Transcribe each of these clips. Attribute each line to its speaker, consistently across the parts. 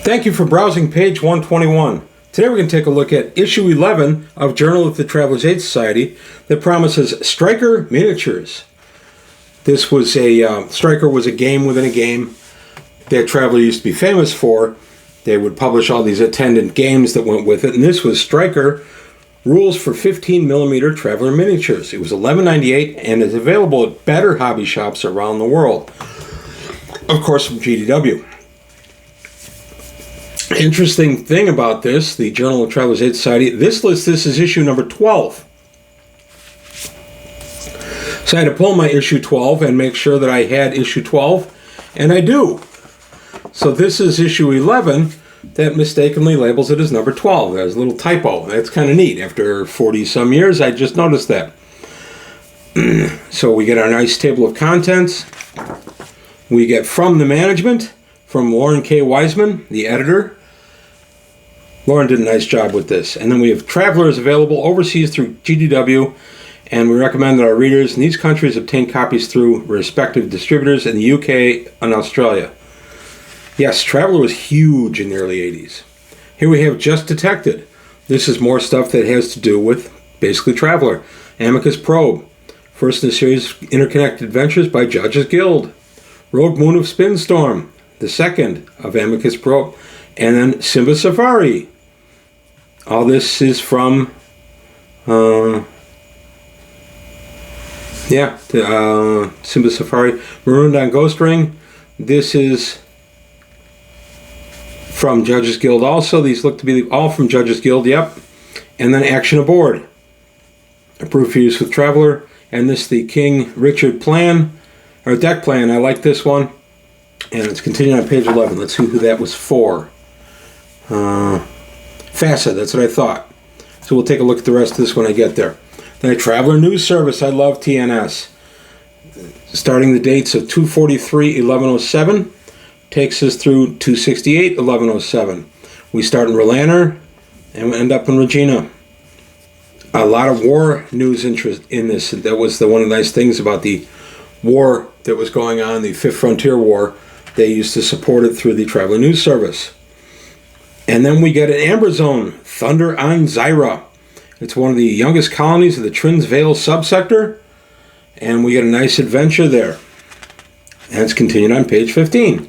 Speaker 1: Thank you for browsing page 121. Today we're going to take a look at issue 11 of Journal of the Traveler's Aid Society that promises Striker miniatures. This was Striker was a game within a game that Traveler used to be famous for. They would publish all these attendant games that went with it, and this was Striker Rules for 15mm Traveler miniatures. It was $11.98 and is available at better hobby shops around the world. Of course, from GDW. Interesting thing about this, the Journal of Traveler's Aid Society, this is issue number 12. So I had to pull my issue 12 and make sure that I had issue 12, and I do. So this is issue 11 that mistakenly labels it as number 12. There's a little typo. That's kind of neat. After 40-some years, I just noticed that. So we get our nice table of contents. We get From the Management, from Lauren K. Wiseman, the editor. Lauren did a nice job with this. And then we have Travelers available overseas through GDW, and we recommend that our readers in these countries obtain copies through respective distributors in the UK and Australia. Yes, Traveler was huge in the early 80s. Here we have Just Detected. This is more stuff that has to do with basically Traveler. Amicus Probe. First in the series, Interconnected Adventures by Judges Guild. Rogue Moon of Spinstorm. The second of Amicus Probe. And then Simba Safari. All this is from Simba Safari. Marooned on Ghost Ring. This is from Judges Guild also. These look to be all from Judges Guild, yep. And then Action Aboard. Approved for use with Traveler. And this the King Richard plan, or deck plan. I like this one. And it's continuing on page 11. Let's see who that was for. FASA, that's what I thought. So we'll take a look at the rest of this when I get there. Then a Traveler News Service. I love TNS. Starting the dates of 2/43/1107 takes us through 2/68/1107. We start in Relander and we end up in Regina. A lot of war news interest in this. That was one of the nice things about the war that was going on, the Fifth Frontier War. They used to support it through the Traveler News Service. And then we get an Amber Zone, Thunder on Zyra. It's one of the youngest colonies of the Trinsvale subsector. And we get a nice adventure there. And it's continued on page 15.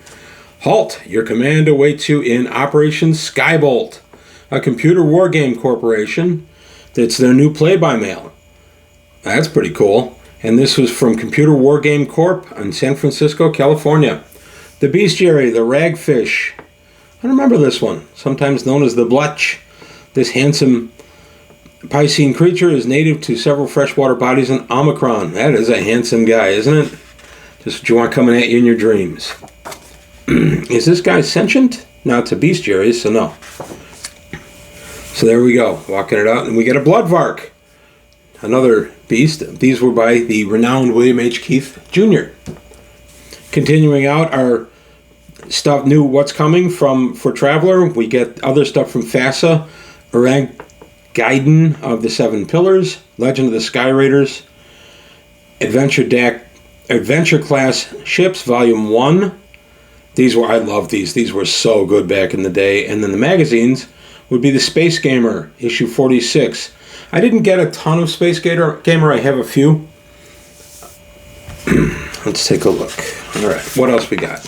Speaker 1: Halt! Your command awaits you in Operation Skybolt, a computer wargame corporation. That's their new play-by-mail. That's pretty cool. And this was from Computer Wargame Corp. in San Francisco, California. The Bestiary, the Ragfish. I remember this one, sometimes known as the Blutch. This handsome Piscean creature is native to several freshwater bodies in Omicron. That is a handsome guy, isn't it? Just what you want coming at you in your dreams. Is this guy sentient? No, it's a bestiary, so no. So there we go, walking it out. And we get a Bloodvark, another beast. These were by the renowned William H. Keith Jr. Continuing out our stuff, new what's coming for Traveler. We get other stuff from FASA, Orang Gaiden of the Seven Pillars, Legend of the Sky Raiders, Adventure Class Ships, Volume 1. I love these. These were so good back in the day. And then the magazines would be the Space Gamer, issue 46. I didn't get a ton of Space Gamer. I have a few. Let's take a look. All right, what else we got?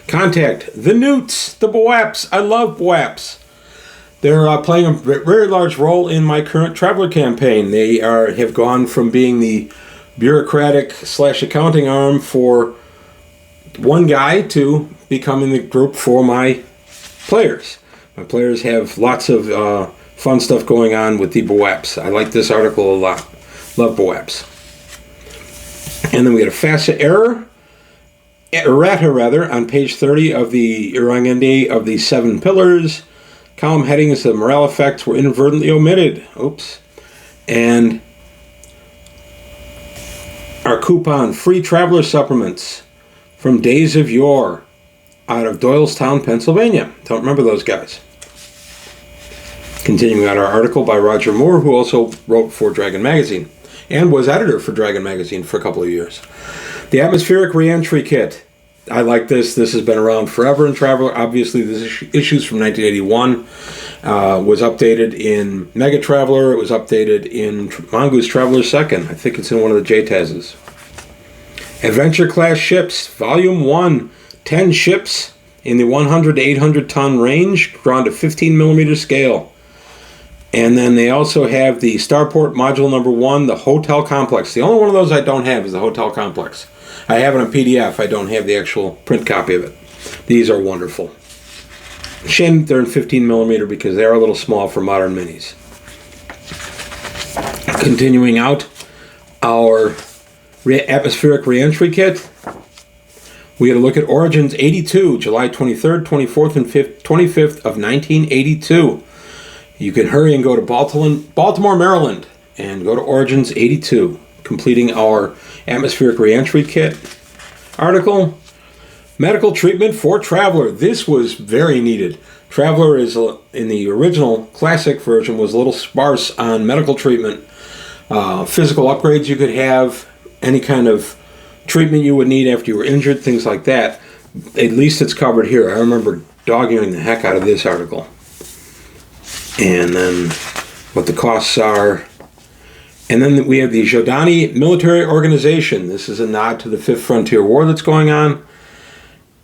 Speaker 1: Contact, the Newts, the Boaps. I love Boaps. They're playing a very large role in my current Traveler campaign. They have gone from being the bureaucratic / accounting arm for one guy to becoming the group for my players. My players have lots of fun stuff going on with the Boaps. I like this article a lot. Love Boaps. And then we got a FASA errata on page 30 of the Irangende of the Seven Pillars. Column headings of morale effects were inadvertently omitted. Oops. And our coupon, free Traveler supplements from Days of Yore out of Doylestown, Pennsylvania. Don't remember those guys. Continuing on our article by Roger Moore, who also wrote for Dragon Magazine and was editor for Dragon Magazine for a couple of years. The Atmospheric Reentry Kit. I like this. This has been around forever in Traveler. Obviously, this issue's from 1981. Was updated in Mega Traveler. It was updated in Mongoose Traveler 2nd. I think it's in one of the JTASs. Adventure Class Ships, Volume 1. 10 ships in the 100 to 800 ton range, drawn to 15 millimeter scale. And then they also have the Starport Module Number 1, the Hotel Complex. The only one of those I don't have is the Hotel Complex. I have it on PDF. I don't have the actual print copy of it. These are wonderful. Shame they're in 15 millimeter because they are a little small for modern minis. Continuing out, our atmospheric reentry kit. We had a look at Origins 82, July 23rd, 24th, and 25th of 1982. You can hurry and go to Baltimore, Maryland, and go to Origins 82, completing our atmospheric reentry kit article. Medical treatment for Traveler. This was very needed. Traveler is, in the original classic version, was a little sparse on medical treatment. Physical upgrades you could have, any kind of treatment you would need after you were injured, things like that. At least it's covered here. I remember dog-earing the heck out of this article. And then what the costs are. And then we have the Jodani Military Organization. This is a nod to the Fifth Frontier War that's going on.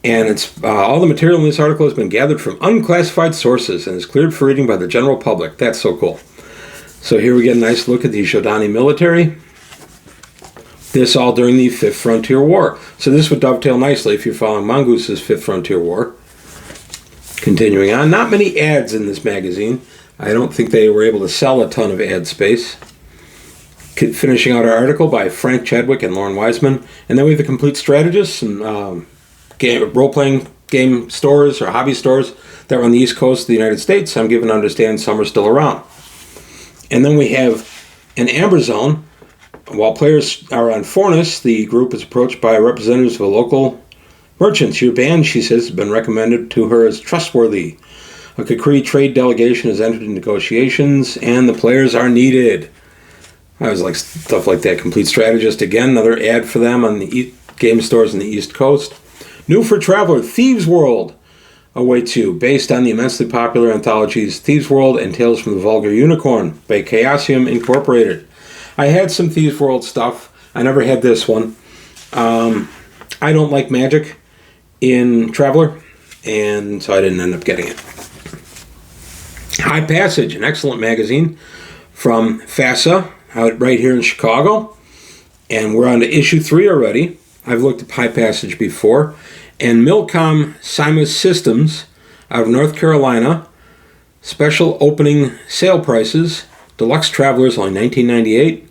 Speaker 1: And it's all the material in this article has been gathered from unclassified sources and is cleared for reading by the general public. That's so cool. So here we get a nice look at the Jodani military. This all during the Fifth Frontier War. So this would dovetail nicely if you're following Mongoose's Fifth Frontier War. Continuing on, not many ads in this magazine. I don't think they were able to sell a ton of ad space. Finishing out our article by Frank Chadwick and Lauren Wiseman. And then we have the Complete Strategists and role-playing game stores or hobby stores that are on the East Coast of the United States. I'm given to understand some are still around. And then we have an Amber Zone. While players are on Fornus, the group is approached by representatives of a local merchants. Your band, she says, has been recommended to her as trustworthy. A Kakri trade delegation has entered into negotiations, and the players are needed. I was like stuff like that. Complete Strategist, again, another ad for them on the game stores on the East Coast. New for Traveler, Thieves World awaits you, based on the immensely popular anthologies Thieves World and Tales from the Vulgar Unicorn by Chaosium Incorporated. I had some Thieves World stuff. I never had this one. I don't like magic in Traveler, and so I didn't end up getting it. High Passage, an excellent magazine from FASA, out right here in Chicago. And we're on to issue 3 already. I've looked at High Passage before. And Milcom Simus Systems out of North Carolina. Special opening sale prices. Deluxe Travelers, only $19.98.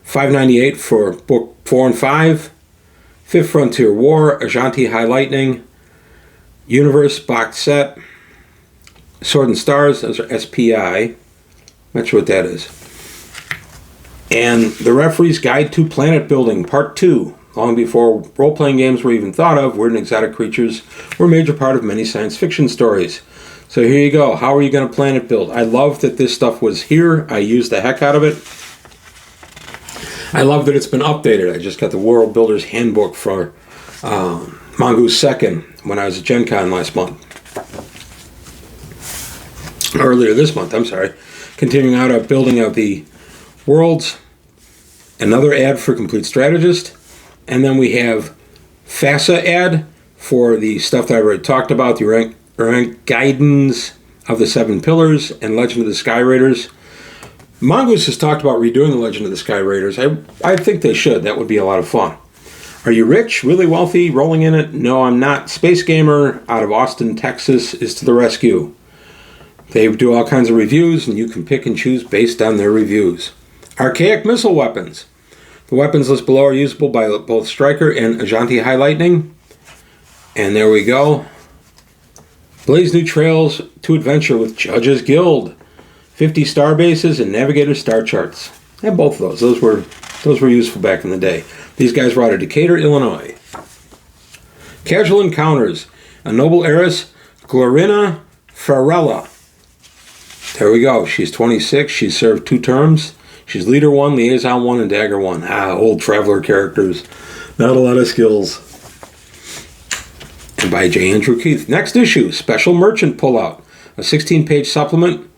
Speaker 1: $5.98 for book 4 and 5. Fifth Frontier War, Ajanti High Lightning, Universe box set, Sword and Stars, those are SPI. Not sure what that is. And The Referee's Guide to Planet Building, Part 2. Long before role-playing games were even thought of, weird and exotic creatures were a major part of many science fiction stories. So here you go. How are you going to planet build? I love that this stuff was here. I used the heck out of it. I love that it's been updated. I just got the World Builder's Handbook for Mongoose 2nd when I was at Gen Con last month. Earlier this month, I'm sorry. Continuing out our building of the worlds. Another ad for Complete Strategist. And then we have FASA ad for the stuff that I already talked about, the rank guidance of the 7 Pillars and Legend of the Sky Raiders. Mongoose has talked about redoing the Legend of the Sky Raiders. I think they should. That would be a lot of fun. Are you rich, really wealthy, rolling in it? No, I'm not. Space Gamer out of Austin, Texas is to the rescue. They do all kinds of reviews, and you can pick and choose based on their reviews. Archaic missile weapons. The weapons list below are usable by both Striker and Ajanti High Lightning. And there we go. Blaze new trails to adventure with Judges Guild. 50 star bases and Navigator star charts. I have both of those. Those were useful back in the day. These guys were out of Decatur, Illinois. Casual Encounters. A noble heiress, Glorina Farella. There we go. She's 26. She's served 2 terms. She's Leader 1, Liaison 1, and Dagger 1. Old Traveler characters. Not a lot of skills. by J. Andrew Keith. Next issue, Special Merchant Pullout, a 16-page supplement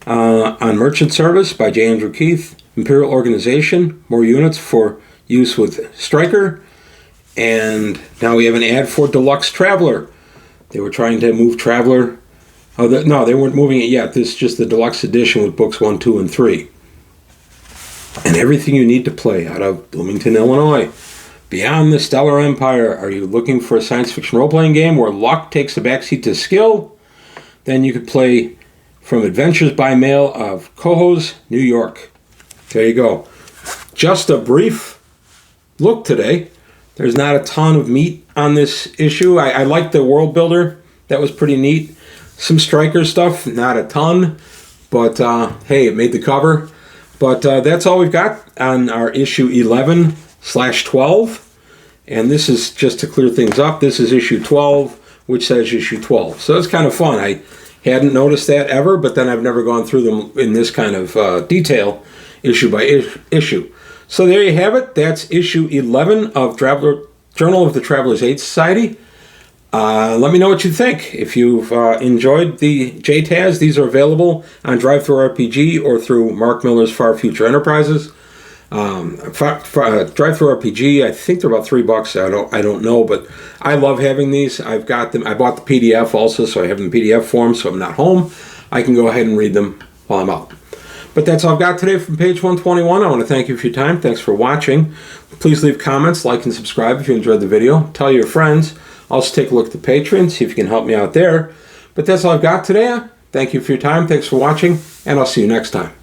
Speaker 1: on merchant service by J. Andrew Keith. Imperial Organization, more units for use with Stryker. And now we have an ad for Deluxe Traveler. They were trying to move Traveler. No, they weren't moving it yet. This is just the Deluxe Edition with books 1, 2, and 3. And everything you need to play out of Bloomington, Illinois. Beyond the Stellar Empire. Are you looking for a science fiction role-playing game where luck takes a backseat to skill? Then you could play from Adventures by Mail of Cohoes, New York. There you go. Just a brief look today. There's not a ton of meat on this issue. I like the world builder. That was pretty neat. Some Stryker stuff, not a ton. But, hey, it made the cover. But that's all we've got on our issue 11/12. And this is, just to clear things up, this is issue 12, which says issue 12. So it's kind of fun. I hadn't noticed that ever, but then I've never gone through them in this kind of detail, issue by issue. So there you have it. That's issue 11 of Journal of the Traveler's Aid Society. Let me know what you think. If you've enjoyed the JTAS, these are available on DriveThruRPG or through Mark Miller's Far Future Enterprises. DriveThruRPG, I think they're about $3. I don't know, but I love having these. I've got them. I bought the PDF also, so I have them in PDF form, so I'm not home. I can go ahead and read them while I'm out. But that's all I've got today from page 121. I want to thank you for your time. Thanks for watching. Please leave comments, like, and subscribe if you enjoyed the video. Tell your friends. Also take a look at the Patreon, see if you can help me out there. But that's all I've got today. Thank you for your time. Thanks for watching, and I'll see you next time.